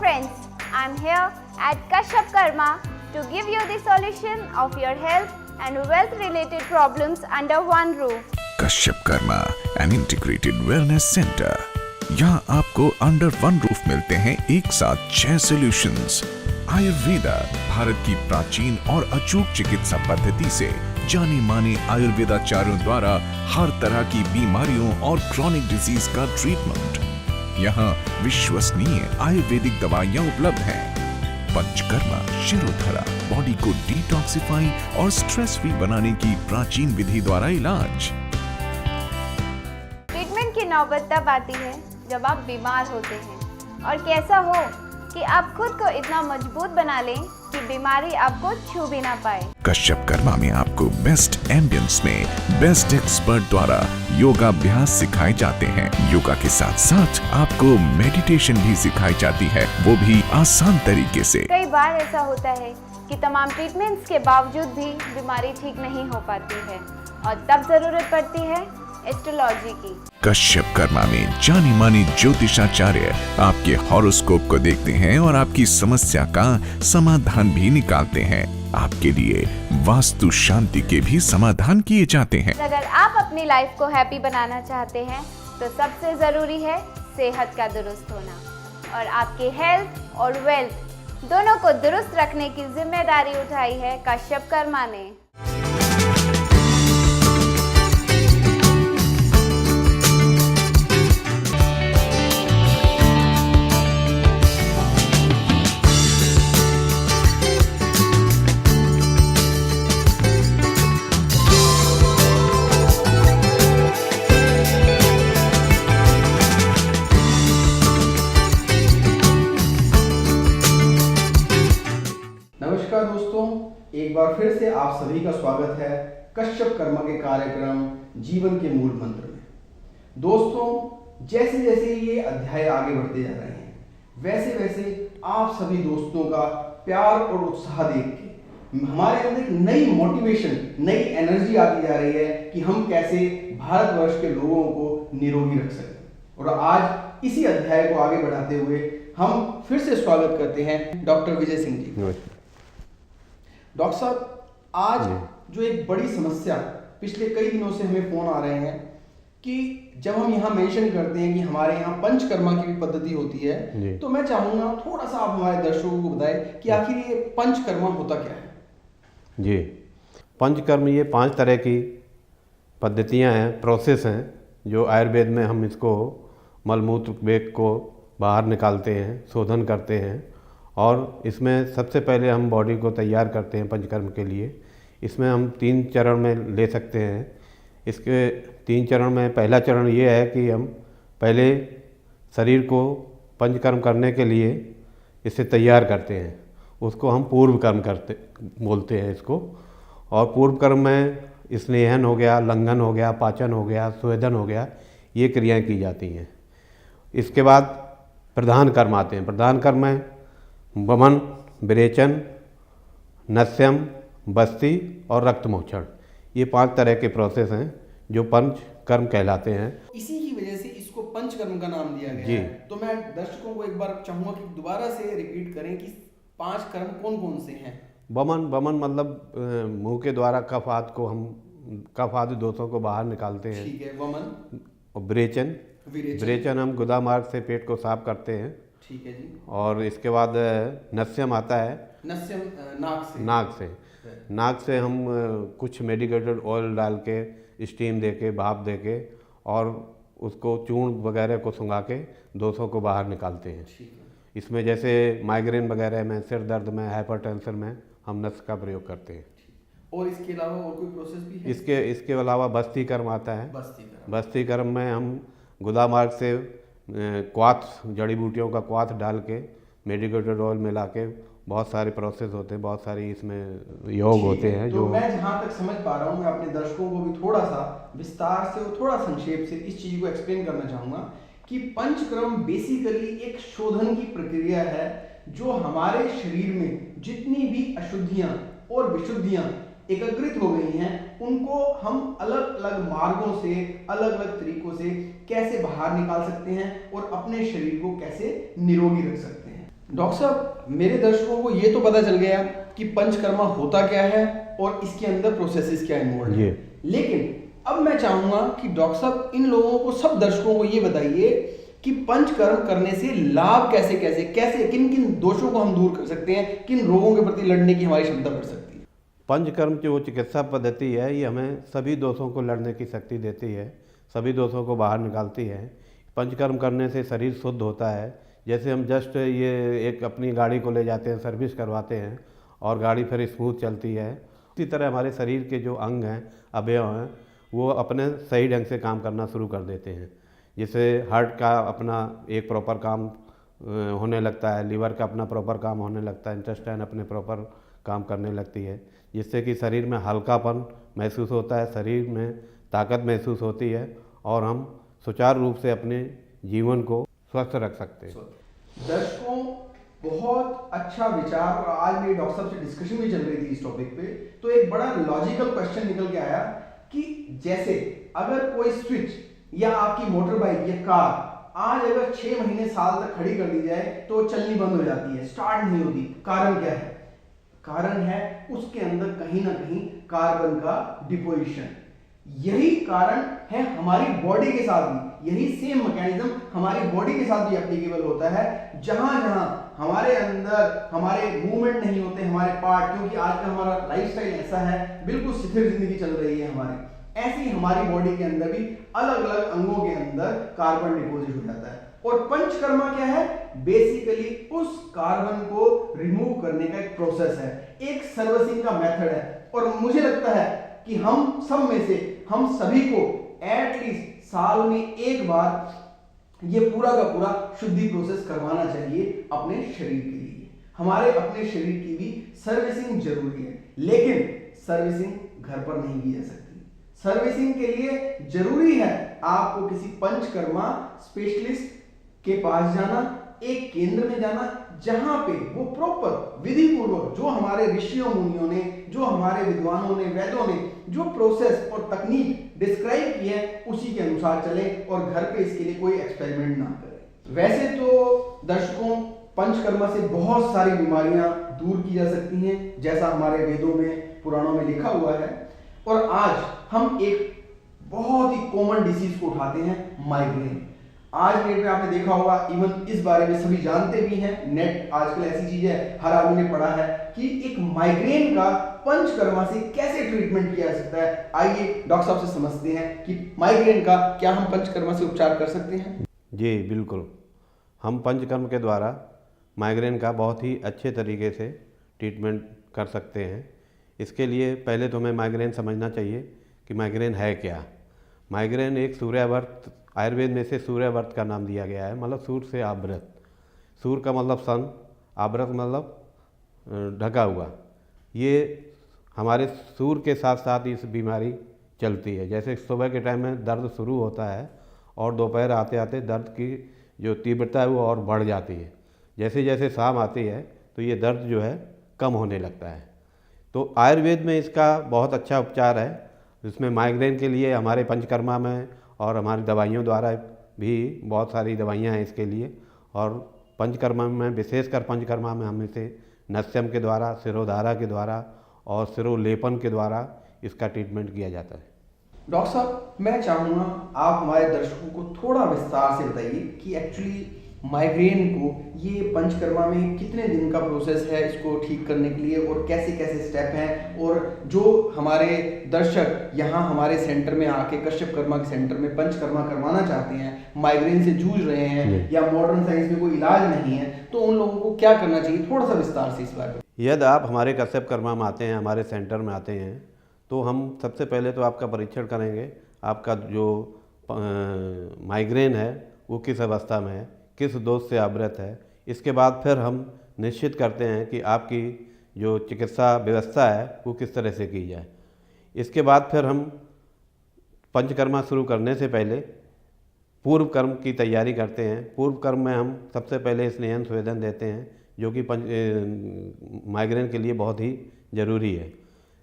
friends, I'm here at Kashyap Karma to give you the solution of your health and wealth related problems under one roof. Kashyap Karma an integrated wellness centre. यहाँ आपको under one roof मिलते हैं एक साथ 6 solutions. Ayurveda Bharat की प्राचीन और अचूक चिकित्सा पद्धति से जाने माने आयुर्वेदाचार्यों द्वारा हर तरह की बीमारियों और क्रॉनिक डिजीज का ट्रीटमेंट। यहाँ विश्वसनीय आयुर्वेदिक दवाइयाँ उपलब्ध हैं। पंचकर्मा शिरोधरा बॉडी को डिटॉक्सिफाई और स्ट्रेस फ्री बनाने की प्राचीन विधि द्वारा इलाज। ट्रीटमेंट की नौबत तब आती है जब आप बीमार होते हैं और कैसा हो कि आप खुद को इतना मजबूत बना लें कि बीमारी आपको छू भी ना पाए। कश्यप कर्मा में आपको बेस्ट एम्बियंस में बेस्ट एक्सपर्ट द्वारा योगाभ्यास सिखाए जाते हैं। योगा के साथ साथ आपको मेडिटेशन भी सिखाई जाती है, वो भी आसान तरीके से। कई बार ऐसा होता है कि तमाम ट्रीटमेंट्स के बावजूद भी बीमारी ठीक नहीं हो पाती है और तब जरूरत पड़ती है एस्ट्रोलॉजी की। कश्यप कर्मा में जानी मानी ज्योतिषाचार्य आपके हॉरोस्कोप को देखते हैं और आपकी समस्या का समाधान भी निकालते हैं। आपके लिए वास्तु शांति के भी समाधान किए जाते हैं। अगर आप अपनी लाइफ को हैप्पी बनाना चाहते हैं तो सबसे जरूरी है सेहत का दुरुस्त होना, और आपके हेल्थ और वेल्थ दोनों को दुरुस्त रखने की जिम्मेदारी उठाई है कश्यप कर्मा ने। नमस्कार दोस्तों, एक बार फिर से आप सभी का स्वागत है कश्यप कर्मा के कार्यक्रम जीवन के मूल मंत्र में। दोस्तों, जैसे जैसे ये अध्याय आगे बढ़ते जा रहे हैं वैसे वैसे आप सभी दोस्तों का प्यार और उत्साह देख के हमारे अंदर एक नई मोटिवेशन, नई एनर्जी आती जा रही है कि हम कैसे भारतवर्ष के लोगों को निरोगी रख सकें। और आज इसी अध्याय को आगे बढ़ाते हुए हम फिर से स्वागत करते हैं डॉक्टर विजय सिंह जी। डॉक्टर साहब, आज जो एक बड़ी समस्या पिछले कई दिनों से हमें फोन आ रहे हैं कि जब हम यहाँ मेंशन करते हैं कि हमारे यहाँ पंचकर्मा की पद्धति होती है, तो मैं चाहूंगा थोड़ा सा आप हमारे दर्शकों को बताएं कि आखिर ये पंचकर्मा होता क्या है। जी, पंचकर्म ये 5 तरह की पद्धतियाँ हैं, प्रोसेस हैं, जो आयुर्वेद में हम इसको मलमूत्र वेग को बाहर निकालते हैं, शोधन करते हैं। और इसमें सबसे पहले हम बॉडी को तैयार करते हैं पंचकर्म के लिए। इसमें हम 3 चरण में ले सकते हैं। इसके 3 चरण में पहला चरण ये है कि हम पहले शरीर को पंचकर्म करने के लिए इसे तैयार करते हैं, उसको हम पूर्व कर्म बोलते हैं इसको। और पूर्व कर्म में स्नेहन हो गया, लंघन हो गया, पाचन हो गया, स्वेदन हो गया, ये क्रियाएँ की जाती हैं। इसके बाद प्रधान कर्म आते हैं। प्रधान कर्म में वमन, विरेचन, नस्यम, बस्ती और रक्तमोक्षण, ये 5 तरह के प्रोसेस हैं जो पंच कर्म कहलाते हैं। इसी की वजह से इसको पंचकर्म का नाम दिया गया जी। है। तो मैं दर्शकों को एक बार चाहूंगा कि दोबारा से रिपीट करें कि 5 कर्म कौन कौन से हैं। वमन मतलब मुंह के द्वारा कफ आदि दोषों को बाहर निकालते हैं। ठीक है, वमन। और विरेचन हम गुदा मार्ग से पेट को साफ करते हैं। ठीक है जी। और इसके बाद नस्यम आता है। नस्यम नाक से हम कुछ मेडिकेटेड ऑयल डाल के, स्टीम दे के, भाप दे के और उसको चूर्ण वगैरह को सुंघा के दोषों को बाहर निकालते हैं। ठीक है। इसमें जैसे माइग्रेन वगैरह में, सिर दर्द में, हाइपरटेंशन में हम नस का प्रयोग करते हैं। और इसके अलावा और कोई प्रोसेस भी है? इसके अलावा बस्ती कर्म आता है। बस्ती कर्म में हम गुदा मार्ग से क्वाथ, जड़ी बूटियों का क्वाथ डाल के, मेडिकेटेड ऑयल मिला के, बहुत सारे प्रोसेस होते हैं, बहुत सारी इसमें योग होते हैं। तो मैं जहाँ तक समझ पा रहा हूँ, मैं अपने दर्शकों को भी थोड़ा सा विस्तार से और थोड़ा संक्षेप से इस चीज़ को एक्सप्लेन करना चाहूँगा कि पंचकर्म बेसिकली एक शोधन की प्रक्रिया है जो हमारे शरीर में जितनी भी अशुद्धियाँ और विशुद्धियाँ एकत्रित हो गई हैं उनको हम अलग अलग मार्गों से, अलग अलग तरीकों से कैसे बाहर निकाल सकते हैं और अपने शरीर को कैसे निरोगी रख सकते हैं। डॉक्टर साहब, मेरे दर्शकों को ये तो पता चल गया कि पंचकर्मा होता क्या है और इसके अंदर प्रोसेसेस क्या इन्वॉल्व है, लेकिन अब मैं चाहूंगा कि डॉक्टर साहब इन लोगों को, सब दर्शकों को ये बताइए कि पंचकर्म करने से लाभ कैसे कैसे कैसे किन किन दोषों को हम दूर कर सकते हैं, किन रोगों के प्रति लड़ने की हमारी क्षमता बढ़ सकती है। पंचकर्म जो चिकित्सा पद्धति है ये हमें सभी दोषों को लड़ने की शक्ति देती है, सभी दोषों को बाहर निकालती है। पंचकर्म करने से शरीर शुद्ध होता है। जैसे हम जस्ट ये एक अपनी गाड़ी को ले जाते हैं, सर्विस करवाते हैं और गाड़ी फिर स्मूथ चलती है, इसी तरह हमारे शरीर के जो अंग हैं, अवयव हैं, वो अपने सही ढंग से काम करना शुरू कर देते हैं। जैसे हार्ट का अपना एक प्रॉपर काम होने लगता है, लीवर का अपना प्रॉपर काम होने लगता है, इंटेस्टाइन अपने प्रॉपर काम करने लगती है, जिससे कि शरीर में हल्कापन महसूस होता है, शरीर में ताकत महसूस होती है और हम सुचारू रूप से अपने जीवन को स्वस्थ रख सकते हैं। दर्शकों, बहुत अच्छा विचार, और आज मेरी डॉक्टर साहब से डिस्कशन भी चल रही थी इस टॉपिक पे, तो एक बड़ा लॉजिकल क्वेश्चन निकल के आया कि जैसे अगर कोई स्विच या आपकी मोटर बाइक या कार आज अगर 6 महीने साल तक खड़ी कर दी जाए तो चलनी बंद हो जाती है, स्टार्ट नहीं होती, कारण क्या है? कारण है उसके अंदर कहीं ना कहीं कार्बन का डिपोजिशन। यही कारण है हमारी बॉडी के साथ भी, यही सेम मैकेनिज्म हमारी बॉडी के साथ भी एप्लीकेबल होता है। जहां जहां हमारे अंदर हमारे मूवमेंट नहीं होते, हमारे पार्ट, क्योंकि आज का हमारा लाइफस्टाइल ऐसा है, बिल्कुल शिथिल जिंदगी चल रही है हमारी, ऐसे ही हमारी बॉडी के अंदर भी अलग अलग अंगों के अंदर कार्बन डिपोजिट हो जाता है। और पंचकर्मा क्या है? बेसिकली उस कार्बन को रिमूव करने का एक प्रोसेस है, एक सर्विसिंग का मेथड है। और मुझे लगता है कि हम सब में से, हम सभी को एटलीस्ट साल में एक बार ये पूरा का पूरा शुद्धि प्रोसेस करवाना चाहिए अपने शरीर के लिए। हमारे अपने शरीर की भी सर्विसिंग जरूरी है, लेकिन सर्विसिंग घर पर नहीं की जा सकती। सर्विसिंग के लिए जरूरी है आपको किसी पंचकर्मा स्पेशलिस्ट के पास जाना, एक केंद्र में जाना, जहां पे वो प्रॉपर विधि पूर्वक जो हमारे ऋषियों मुनियों ने, जो हमारे विद्वानों ने, वेदों ने जो प्रोसेस और तकनीक डिस्क्राइब की है उसी के अनुसार चले और घर पे इसके लिए कोई एक्सपेरिमेंट ना करें। वैसे तो दर्शकों, पंचकर्मा से बहुत सारी बीमारियां दूर की जा सकती हैं, जैसा हमारे वेदों में, पुराणों में लिखा हुआ है। और आज हम एक बहुत ही कॉमन डिसीज को उठाते हैं, माइग्रेन। आज डेट में आपने देखा होगा, इवन इस बारे में सभी जानते भी हैं, नेट आजकल ऐसी चीज है, हर आदमी ने पढ़ा है कि एक माइग्रेन का पंचकर्मा से कैसे ट्रीटमेंट किया जा सकता है। आइए डॉक्टर साहब से समझते हैं कि माइग्रेन का क्या हम पंचकर्मा से उपचार कर सकते हैं। जी बिल्कुल, हम पंचकर्म के द्वारा माइग्रेन का बहुत ही अच्छे तरीके से ट्रीटमेंट कर सकते हैं। इसके लिए पहले तो हमें माइग्रेन समझना चाहिए कि माइग्रेन है क्या। माइग्रेन एक सूर्यावर्त, आयुर्वेद में से सूर्यावर्त का नाम दिया गया है, मतलब सूर्य से आवृत। सूर्य का मतलब सन, आवृत मतलब ढका हुआ। ये हमारे सूर्य के साथ साथ इस बीमारी चलती है। जैसे सुबह के टाइम में दर्द शुरू होता है और दोपहर आते आते दर्द की जो तीव्रता है वो और बढ़ जाती है। जैसे जैसे शाम आती है तो ये दर्द जो है कम होने लगता है। तो आयुर्वेद में इसका बहुत अच्छा उपचार है। इसमें माइग्रेन के लिए हमारे पंचकर्मा में और हमारी दवाइयों द्वारा भी बहुत सारी दवाइयाँ हैं इसके लिए। और पंचकर्मा में, विशेषकर पंचकर्मा में, हम इसे नस्यम के द्वारा, सिरोधारा के द्वारा और सिरोलेपन के द्वारा इसका ट्रीटमेंट किया जाता है। डॉक्टर साहब, मैं चाहूँगा आप हमारे दर्शकों को थोड़ा विस्तार से बताइए कि एक्चुअली माइग्रेन को, ये पंचकर्मा में कितने दिन का प्रोसेस है इसको ठीक करने के लिए, और कैसे कैसे स्टेप हैं, और जो हमारे दर्शक यहाँ हमारे सेंटर में आके, कश्यप कर्मा के सेंटर में पंचकर्मा करवाना चाहते हैं, माइग्रेन से जूझ रहे हैं या मॉडर्न साइंस में कोई इलाज नहीं है, तो उन लोगों को क्या करना चाहिए? थोड़ा सा विस्तार से इस बारे में। यदि आप हमारे कश्यप कर्मा में आते हैं, हमारे सेंटर में आते हैं, तो हम सबसे पहले तो आपका परीक्षण करेंगे। आपका जो माइग्रेन है वो किस अवस्था में है, किस दोष से आवृत है। इसके बाद फिर हम निश्चित करते हैं कि आपकी जो चिकित्सा व्यवस्था है वो किस तरह से की जाए। इसके बाद फिर हम पंचकर्मा शुरू करने से पहले पूर्व कर्म की तैयारी करते हैं। पूर्व कर्म में हम सबसे पहले स्नेहन स्वेदन देते हैं, जो कि माइग्रेन के लिए बहुत ही ज़रूरी है।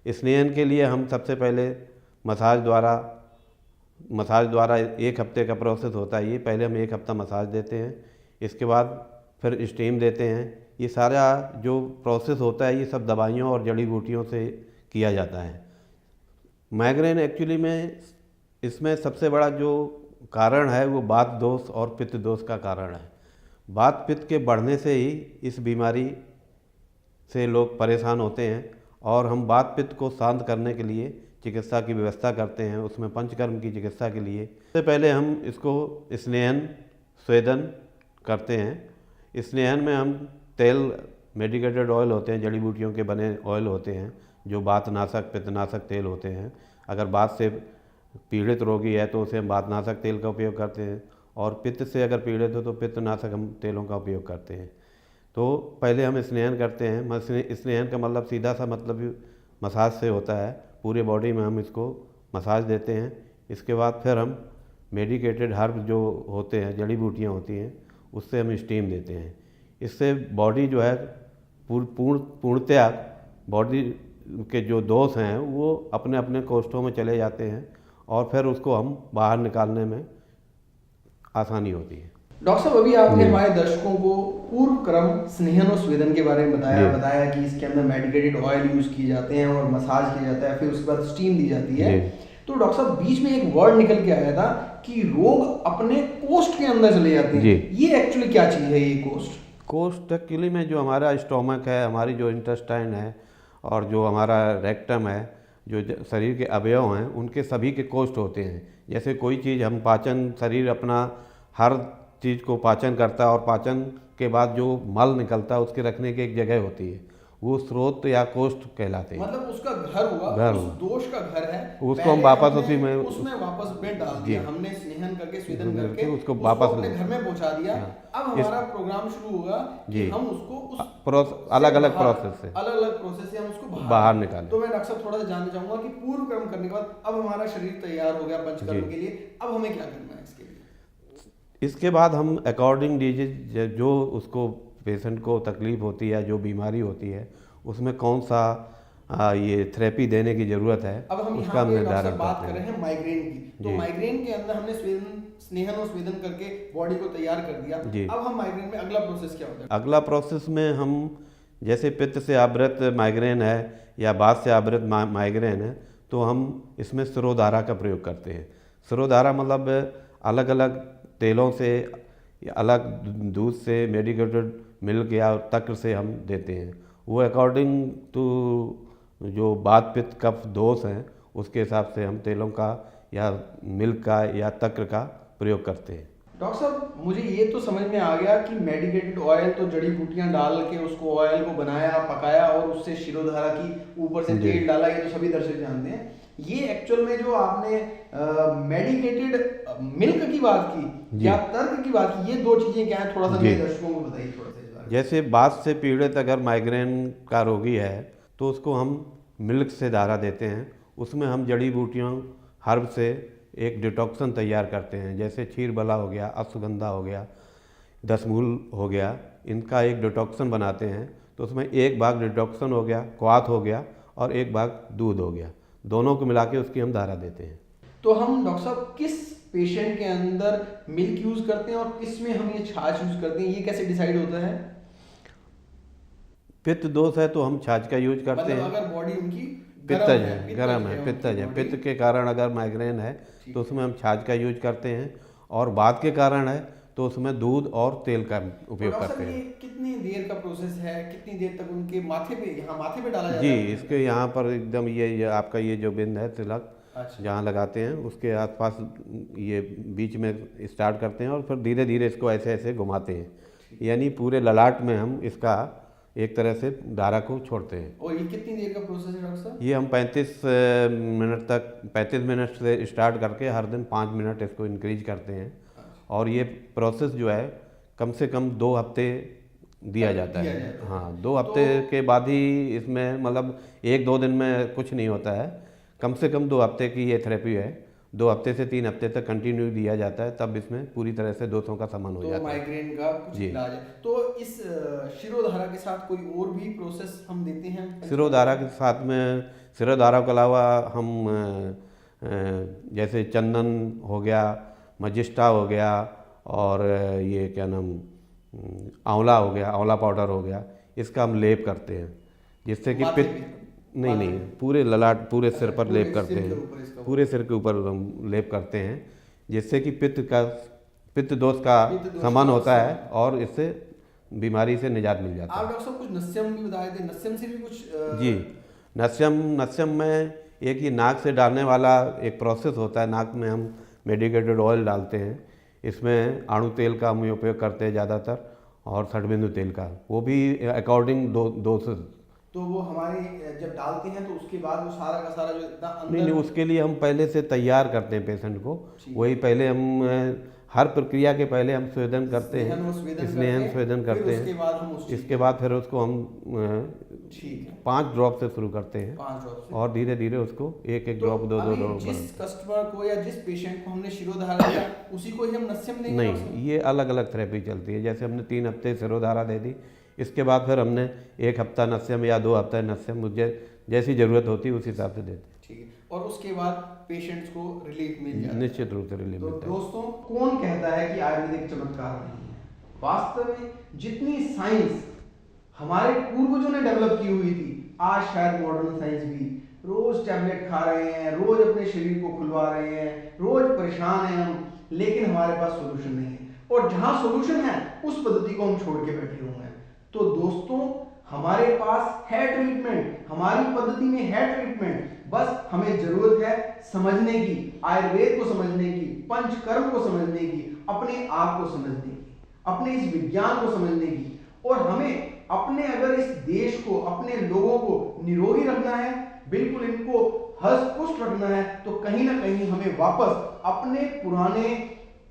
स्नेहन के लिए हम सबसे पहले मसाज द्वारा 1 हफ्ते का प्रोसेस होता है ये। पहले हम 1 हफ्ता मसाज देते हैं। इसके बाद फिर स्टीम देते हैं। ये सारा जो प्रोसेस होता है ये सब दवाइयों और जड़ी बूटियों से किया जाता है। माइग्रेन एक्चुअली में इसमें सबसे बड़ा जो कारण है वो वात दोष और पित्त दोष का कारण है। वात पित्त के बढ़ने से ही इस बीमारी से लोग परेशान होते हैं और हम वात पित्त को शांत करने के लिए चिकित्सा की व्यवस्था करते हैं। उसमें पंचकर्म की चिकित्सा के लिए सबसे पहले हम इसको स्नेहन स्वेदन करते हैं। स्नेहन में हम तेल, मेडिकेटेड ऑयल होते हैं, जड़ी बूटियों के बने ऑयल होते हैं जो वातनाशक पित्तनाशक तेल होते हैं। अगर वात से पीड़ित रोगी है तो उसे हम वातनाशक तेल का उपयोग करते हैं, और पित्त से अगर पीड़ित हो तो पित्तनाशक हम तेलों का उपयोग करते हैं। तो पहले हम स्नेहन करते हैं। स्नेहन का मतलब सीधा सा मतलब मसाज से होता है। पूरे बॉडी में हम इसको मसाज देते हैं। इसके बाद फिर हम मेडिकेटेड हर्ब जो होते हैं, जड़ी बूटियाँ होती हैं, उससे हम स्टीम देते हैं। इससे बॉडी जो है पूर्णतया बॉडी के जो दोष हैं वो अपने अपने कोष्ठों में चले जाते हैं और फिर उसको हम बाहर निकालने में आसानी होती है। डॉक्टर साहब, अभी आपने हमारे दर्शकों को पूर्व क्रम स्नेहन और स्वेदन के बारे में बताया कि इसके अंदर मेडिकेटेड ऑयल यूज किए जाते हैं और मसाज किया जाता है, फिर उसके बाद स्टीम दी जाती है। तो डॉक्टर साहब, बीच में एक वर्ड निकल के आया था कि रोग अपने कोष्ठ के अंदर चले जाते हैं। ये एक्चुअली क्या चीज़ है? ये कोष्ठ एक्चुअली में जो हमारा स्टोमक है, हमारी जो इंटेस्टाइन है और जो हमारा रेक्टम है, जो शरीर के अवयव हैं, उनके सभी के कोष्ठ होते हैं। जैसे कोई चीज़ हम पाचन, शरीर अपना हर चीज़ को पाचन करता है और पाचन के बाद जो मल निकलता है उसके रखने की एक जगह होती है, वो स्रोत या कोष्ठ कहलाते हैं। मतलब उसका घर हुआ, उस दोष का घर है, उसको हम वापस उसमें वापस में डाल दिया हमने, स्नेहन करके स्वेदन करके उसको वापस अपने घर में पहुंचा दिया। अब हमारा प्रोग्राम शुरू होगा कि हम उसको अलग अलग प्रोसेस से हम उसको बाहर निकालें। तो मैं डॉक्टर साहब थोड़ा सा जानना चाहूंगा कि पूर्व क्रम करने के बाद अब हमारा शरीर तैयार हो गया पंचकर्म के लिए, अब हमें क्या करना है इसके लिए? इसके बाद हम अकॉर्डिंग डिजीज, जो उसको पेशेंट को तकलीफ़ होती है, जो बीमारी होती है, उसमें कौन सा ये थेरेपी देने की ज़रूरत है, अब हम उसका निर्धारण बात कर रहे हैं माइग्रेन की। तो माइग्रेन के अंदर हमने स्नेहन और स्वेदन करके बॉडी को तैयार कर दिया। अब हम माइग्रेन में अगला प्रोसेस क्या होता है? अगला प्रोसेस में हम जैसे पित्त से आवृत माइग्रेन है या वात से आवृत माइग्रेन है, तो हम इसमें सिरोधारा का प्रयोग करते हैं। सिरोधारा मतलब अलग अलग तेलों से, अलग दूध से, मेडिकेटेड मिल्क या तक्र से हम देते हैं। वो अकॉर्डिंग टू जो वात पित्त कफ दोष हैं उसके हिसाब से हम तेलों का या मिल्क का या तक्र का प्रयोग करते हैं। डॉक्टर साहब, मुझे ये तो समझ में आ गया कि मेडिकेटेड ऑयल तो जड़ी बूटियां डाल के उसको ऑयल को बनाया, पकाया और उससे शिरोधारा की ऊपर से तेल डाला, ये तो सभी दर्शक जानते हैं। ये एक्चुअल में जो आपने मेडिकेटेड मिल्क की बात की या तर्क की बात की, ये दो चीजें क्या है, थोड़ा सा मेरे दर्शकों को बताइए थोड़ा सा। जैसे वात से पीड़ित अगर माइग्रेन का रोगी है तो उसको हम मिल्क से धारा देते हैं। उसमें हम जड़ी बूटियों हर्ब से एक डिटॉक्सन तैयार करते हैं। जैसे क्षीरबला हो गया, अश्वगंधा हो गया, दसमूल हो गया, इनका एक डिटॉक्सन बनाते हैं। तो उसमें एक भाग डिटॉक्सन हो गया, क्वाथ हो गया, और एक भाग दूध हो गया, दोनों को मिला के उसकी हम धारा देते हैं। तो हम डॉक्टर साहब किस पेशेंट के अंदर मिल्क यूज करते हैं और किस में हम ये छाछ यूज करते हैं, ये कैसे डिसाइड होता है? पित्त दोष है तो हम छाछ का यूज करते हैं। अगर बॉडी उनकी पित्तज है, गर्म है, पित्तज है, पित्त के कारण अगर माइग्रेन है तो उसमें हम छाछ का यूज करते हैं, और वात के कारण है तो उसमें दूध और तेल का उपयोग करते हैं। कितनी देर का प्रोसेस है, कितनी देर तक उनके माथे पे, यहाँ माथे पे डाला जाता है? जी, इसके यहाँ पर एकदम ये आपका ये जो बिंद है तिलक, जहाँ लगाते हैं उसके आसपास ये बीच में स्टार्ट करते हैं और फिर धीरे धीरे इसको ऐसे ऐसे घुमाते हैं, यानी पूरे ललाट में हम इसका एक तरह से धारा को छोड़ते हैं। और ये कितनी देर का प्रोसेस है डॉक्टर साहब? ये हम 35 मिनट तक, 35 मिनट से स्टार्ट करके हर दिन 5 मिनट इसको इंक्रीज करते हैं। और ये प्रोसेस जो है कम से कम 2 हफ्ते दिया जाता है। हाँ, 2 हफ्ते के बाद ही इसमें, मतलब 1-2 दिन में कुछ नहीं होता है, कम से कम 2 हफ्ते की ये थेरेपी है। 2 हफ्ते से 3 हफ्ते तक कंटिन्यू दिया जाता है, तब इसमें पूरी तरह से दोषों का शमन हो जाता है। माइग्रेन का कुछ इलाज है। तो इस शिरोधारा के साथ कोई और भी प्रोसेस हम देते हैं? शिरोधारा के साथ में, शिरोधारा के अलावा हम जैसे चंदन हो गया, मजिस्टा हो गया, और ये क्या नाम, आंवला हो गया, आंवला पाउडर हो गया, इसका हम लेप करते हैं जिससे कि माथे पित्त पे? नहीं, पूरे ललाट, पूरे सिर पर पूरे लेप करते सिर के हैं, ऊपर इसका? पूरे सिर के ऊपर हम लेप करते हैं जिससे कि पित्त दोष का शमन होता है और इससे बीमारी से निजात मिल जाता है। आप डॉक्टर साहब कुछ नस्यम भी बताए थे, नस्यम से भी कुछ जी, नस्यम में एक ये नाक से डालने वाला एक प्रोसेस होता है। नाक में हम मेडिकेटेड ऑयल डालते हैं, इसमें आड़ू तेल का हम उपयोग करते हैं ज़्यादातर, और सड़बिंदु तेल का, वो भी अकॉर्डिंग डोसेस। तो वो हमारे जब डालते हैं तो उसके बाद वो सारा का सारा जो इतना अंदर नहीं, उसके लिए हम पहले से तैयार करते हैं पेशेंट को। ठीक। वही पहले हम हर प्रक्रिया के पहले हम स्वेदन करते हैं, स्नेहन स्वेदन करते फिर हैं। उसके बाद हम उस इसके बाद फिर उसको हम ठीक है 5 ड्रॉप से शुरू करते हैं 5 ड्रॉप से। और धीरे धीरे उसको एक तो ड्रॉप, दो अभी ड्रॉप जिस कस्टमर को या जिस पेशेंट को हमने शिरोधारा दिया उसी को ही हम नस्यम देंगे? नहीं, ये अलग अलग थेरेपी चलती है। जैसे हमने 3 हफ्ते सिरोधारा दे दी, इसके बाद फिर हमने 1 हफ्ता नस्यम या 2 हफ्ता नस्यम, मुझे जैसी ज़रूरत होती है उस हिसाब से देते हैं। ठीक है, और उसके बाद पेशेंट्स को रिलीफ मिल जाता है। निश्चित रूप से रिलीफ तो मिलता है। दोस्तों, कौन कहता है कि आयुर्वेदिक चमत्कार नहीं है? वास्तव में जितनी साइंस हमारे पूर्वजों ने डेवलप की हुई थी, आज शायद मॉडर्न साइंस भी रोज टैबलेट खा रहे हैं, रोज अपने शरीर को खुलवा रहे हैं, रोज परेशान हैं हम, लेकिन हमारे पास सोल्यूशन नहीं है। और जहां सोल्यूशन है उस पद्धति को हम छोड़ के बैठे हुए हैं। तो दोस्तों, हमारे पास है ट्रीटमेंट, हमारी पद्धति में है ट्रीटमेंट, बस हमें जरूरत है समझने की, आयुर्वेद को समझने की, पंचकर्म को समझने की, अपने आप को समझने की, अपने इस विज्ञान को समझने की। और हमें अपने अगर इस देश को, अपने लोगों को निरोगी रखना है, बिल्कुल इनको हष्ट पुष्ट रखना है, तो कहीं ना कहीं हमें वापस अपने पुराने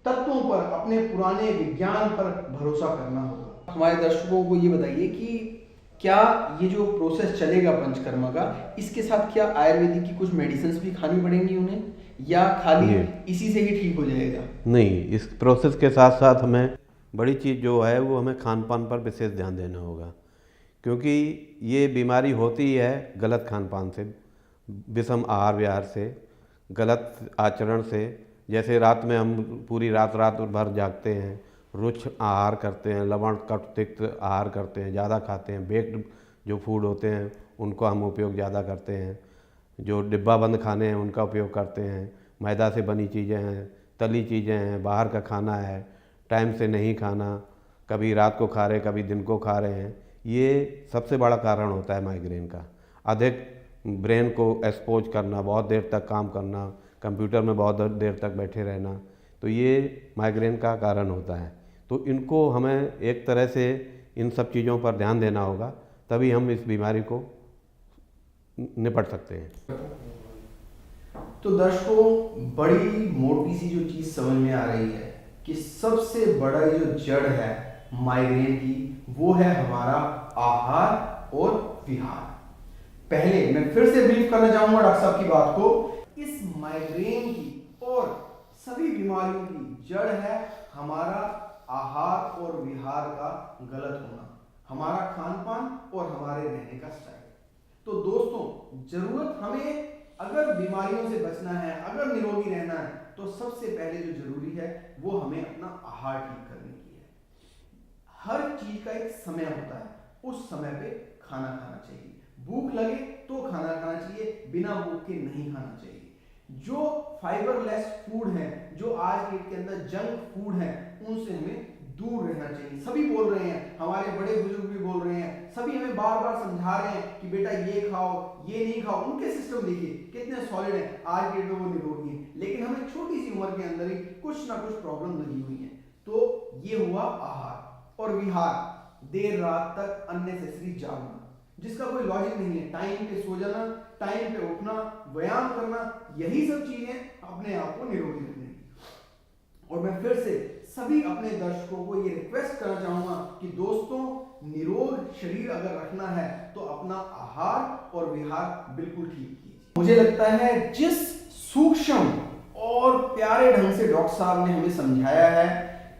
तत्वों पर, अपने पुराने विज्ञान पर भरोसा करना होगा। हमारे दर्शकों को ये बताइए कि क्या ये जो प्रोसेस चलेगा पंचकर्मा का, इसके साथ क्या आयुर्वेदिक की कुछ मेडिसिन भी खानी पड़ेंगी उन्हें, या खाली इसी से ही ठीक हो जाएगा? नहीं, इस प्रोसेस के साथ साथ हमें बड़ी चीज़ जो है वो हमें खान पान पर विशेष ध्यान देना होगा, क्योंकि ये बीमारी होती है गलत खान पान से, विषम आहार विहार से, गलत आचरण से। जैसे रात में हम पूरी रात भर जागते हैं, रुक्ष आहार करते हैं, लवण कट तिक्त आहार करते हैं, ज़्यादा खाते हैं, बेक्ड जो फूड होते हैं उनको हम उपयोग ज़्यादा करते हैं, जो डिब्बा बंद खाने हैं उनका उपयोग करते हैं, मैदा से बनी चीज़ें हैं, तली चीज़ें हैं, बाहर का खाना है, टाइम से नहीं खाना, कभी रात को खा रहे कभी दिन को खा रहे हैं, ये सबसे बड़ा कारण होता है माइग्रेन का। अधिक ब्रेन को एक्सपोज करना, बहुत देर तक काम करना, कंप्यूटर में बहुत देर तक बैठे रहना, तो ये माइग्रेन का कारण होता है। तो इनको हमें एक तरह से इन सब चीज़ों पर ध्यान देना होगा, तभी हम इस बीमारी को निपट सकते हैं। तो दर्शकों, बड़ी मोटी सी जो चीज़ समझ में आ रही है कि सबसे बड़ा जो जड़ है माइग्रेन की, वो है हमारा आहार और विहार। पहले मैं फिर से ब्रीफ करना चाहूंगा डॉक्टर साहब की बात को। इस माइग्रेन की और सभी बीमारियों की जड़ है हमारा आहार और विहार का गलत होना, हमारा खान पान और हमारे रहने का स्टाइल। तो दोस्तों, जरूरत हमें अगर बीमारियों से बचना है, अगर निरोगी रहना है, तो सबसे पहले जो जरूरी है वो हमें अपना आहार ठीक करने की है। हर चीज का एक समय होता है, उस समय पे खाना खाना चाहिए। भूख लगे तो खाना खाना चाहिए, बिना भूख के नहीं खाना चाहिए। जो फाइबरलेस फूड है, जो आज डेट के अंदर जंक फूड है, उनसे हमें दूर रहना चाहिए। सभी बोल रहे हैं, हमारे बड़े बुजुर्ग भी बोल रहे हैं, सभी हमें बार बार समझा रहे हैं कि बेटा ये खाओ, ये नहीं खाओ। उनके सिस्टम देखिए कितने सॉलिड हैं, आज डेट में वो निरोगी हैं, लेकिन हमें छोटी सी उम्र के अंदर ही कुछ ना कुछ प्रॉब्लम लगी हुई है। तो ये हुआ आहार और विहार। देर रात तक अननेसेसरी जागना, जिसका कोई लॉजिक नहीं है। टाइम पे सो जाना, टाइम पे उठना, व्यायाम करना, यही सब चीजें अपने आप को निरोगी रखने की। और मैं फिर से सभी अपने दर्शकों को ये रिक्वेस्ट करना चाहूंगा कि दोस्तों, निरोग शरीर अगर रखना है तो अपना आहार और विहार बिल्कुल ठीक कीजिए। मुझे लगता है जिस सूक्ष्म और प्यारे ढंग से डॉक्टर साहब ने हमें समझाया है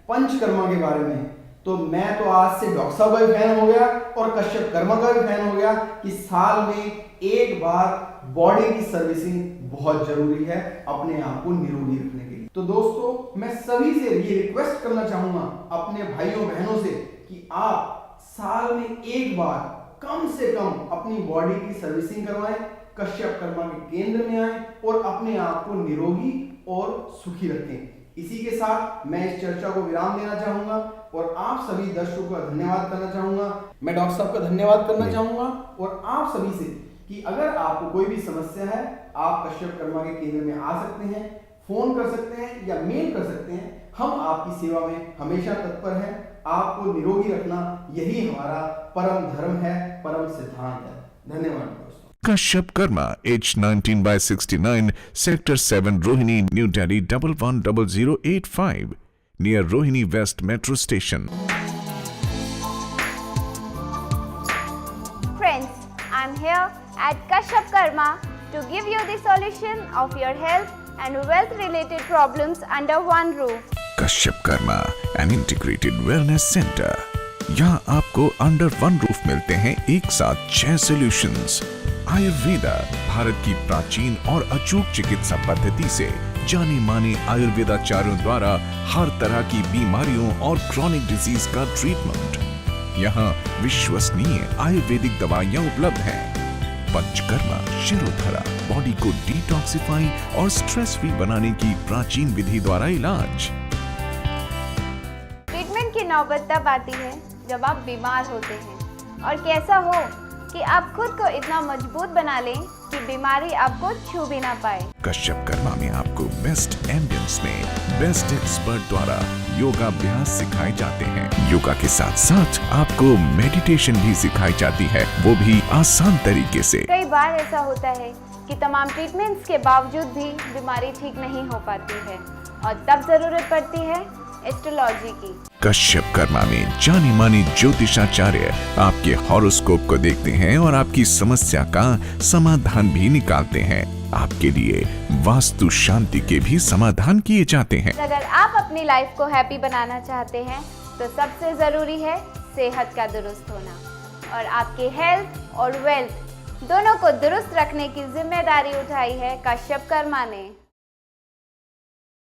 पंचकर्मा के बारे में, तो मैं तो आज से डॉक्टर साहब का भी फैन हो गया और कश्यप कर्मा का भी फैन हो गया कि साल में एक बार बॉडी की सर्विसिंग बहुत जरूरी है अपने आप को निरोगी रखने के लिए। तो दोस्तों, मैं सभी से ये रिक्वेस्ट करना चाहूंगा अपने भाइयों बहनों से कि आप साल में एक बार कम से कम अपनी बॉडी की सर्विसिंग करवाएं, कश्यप कर्मा के केंद्र में आएं और अपने आप को निरोगी और सुखी रखें। इसी के साथ मैं इस चर्चा को विराम देना चाहूंगा और आप सभी दर्शकों का धन्यवाद करना चाहूंगा। मैं डॉक्टर साहब का धन्यवाद करना चाहूंगा और आप सभी से कि अगर आपको कोई भी समस्या है, आप कश्यप कर्मा के केंद्र में आ सकते हैं, फोन कर सकते हैं या मेल कर सकते हैं। हम आपकी सेवा में हमेशा तत्पर हैं। आपको निरोगी रखना यही हमारा परम धर्म है, परम सिद्धांत है। धन्यवाद दोस्तों। Kashyap Karma, H19/69, Sector 7, Rohini, New Delhi 110085, near Rohini West Metro Station. Friends, I'm here at Kashyap Karma to give you the solution of your health and wealth related problems under one roof. Kashyap Karma, an integrated wellness center. यहाँ आपको under one roof मिलते हैं एक साथ 6 solutions. Ayurveda Bharat की प्राचीन और अचूक चिकित्सा पद्धति से जाने माने आयुर्वेदाचार्यों द्वारा हर तरह की बीमारियों और क्रॉनिक डिजीज का ट्रीटमेंट। यहाँ विश्वसनीय आयुर्वेदिक दवाइयाँ उपलब्ध हैं। पंचकर्मा, शिरोधरा, बॉडी को डिटॉक्सिफाई और स्ट्रेस फ्री बनाने की प्राचीन विधि द्वारा इलाज। ट्रीटमेंट की नौबत तब आती है जब आप बीमार होते हैं और कैसा हो कि आप खुद को इतना मजबूत बना लें कि बीमारी आपको छू भी ना पाए। कश्यप कर्मा में आपको बेस्ट एम्बियंस में बेस्ट एक्सपर्ट द्वारा योगाभ्यास सिखाए जाते हैं। योगा के साथ साथ आपको मेडिटेशन भी सिखाई जाती है, वो भी आसान तरीके से। कई बार ऐसा होता है कि तमाम ट्रीटमेंट्स के बावजूद भी बीमारी ठीक नहीं हो पाती है और तब जरूरत पड़ती है एस्ट्रोलॉजी की। कश्यप कर्मा में जाने माने ज्योतिषाचार्य आपके हॉरोस्कोप को देखते हैं और आपकी समस्या का समाधान भी निकालते हैं। आपके लिए वास्तु शांति के भी समाधान किए जाते हैं। अगर आप अपनी लाइफ को हैप्पी बनाना चाहते हैं तो सबसे जरूरी है सेहत का दुरुस्त होना और आपके हेल्थ और वेल्थ दोनों को दुरुस्त रखने की जिम्मेदारी उठाई है कश्यप कर्मा ने।